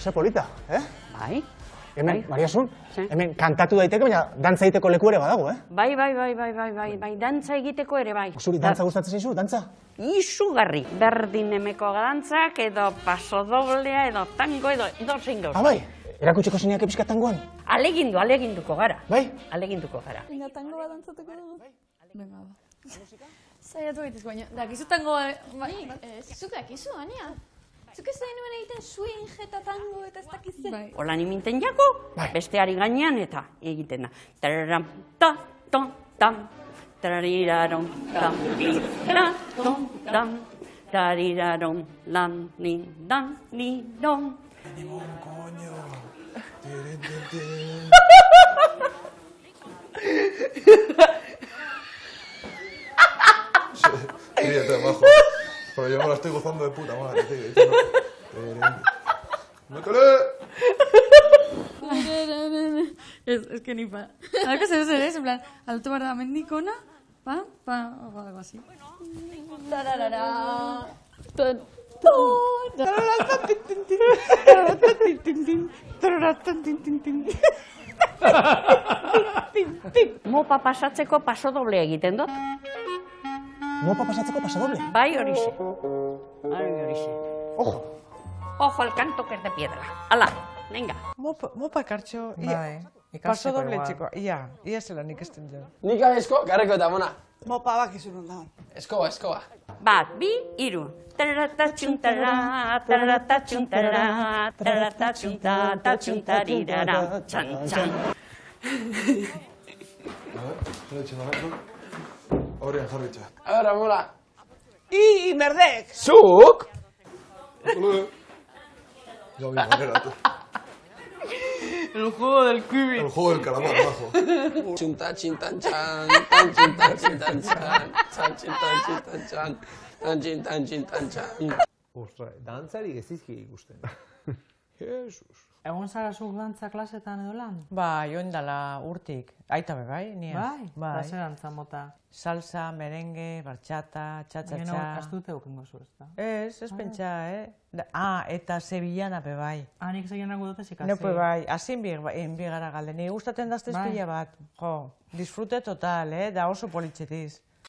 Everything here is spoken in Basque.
Ze polita, Bai. Hemen, Mariasun, Sí. hemen kantatu daiteke, baina dantza egiteko leku ere badago, Bai, dantza egiteko ere bai. Zuri dantza gustatzen zaizu, dantza? Izugarri. Berdin emeko dantzak, edo pasodoblea, edo tango, edo zein gauz. Bai, erakutsiko zineak epizkat tangoan? Aleginduko gara. Bai? Aleginduko gara. Baina tango bat dantzatuko dugu. Venga, ba. Zaiatu gaitez baina, dakizu tango bai? Zuk dakizu, Ania. Zuk ez da nuen egiten swing eta tango eta ez dakizen. Bai. Hola niminten jako, Bai. besteari gainean eta egiten da. Tararam, ta, ton, tam, tarariraron, tam, tara, ton, tam, tarariraron, lan, nin, dan, ni, don. Ríete, majo. Pero yo me la estoy gozando de puta madre, tío. ¡Métele! Es que ni pa. Ahora que se ve, en plan, alto para mendicona, pa, o algo así. Tararara. Mopa pasatzeko pasodoble egiten dut. Mopa pasatzeko pasadoble? Bai horixe. Ojo! Ojo al canto que es de piedra. Ala, venga. Mopa kartxo, paso doble txiko, ia zelan ikasten jo. Nik esko, garreko eta mona. Mopa bakizu non da. Eskoba. Bat, bi, hiru. Tararatxuntara, tararatxuntara, tararatxuntarirara, txan, txan. Zure txemanetu. Horien jarritxa. A ver, Ramona. I merdek! Zuk? Ya vi manera, tú. El juego del cubi. El juego del calamar, majo. Chunta, chintan, chan, tan, chintan, chintan, chan, chan, chintan, chintan, chan, tan, chintan, chintan, chan. Ostra, dantzari gezizki ikusten. Jesus. Egon zara zuk dantza klasetan edo lan? Ba, joan dala urtik. Aita be, bai? Bai? Ba, zer dantza mota? Salsa, merengue, bartxata, txatxatxa. Gero, ez dute eukengo zu, ez da? Ez pentsa, eta Sevillana be, bai. Nik zegienako dute zikasi. Neupe bai, azin bi gara galde. Ni gustaten daztez pila bat. Jo, disfrute total, da oso politxetiz.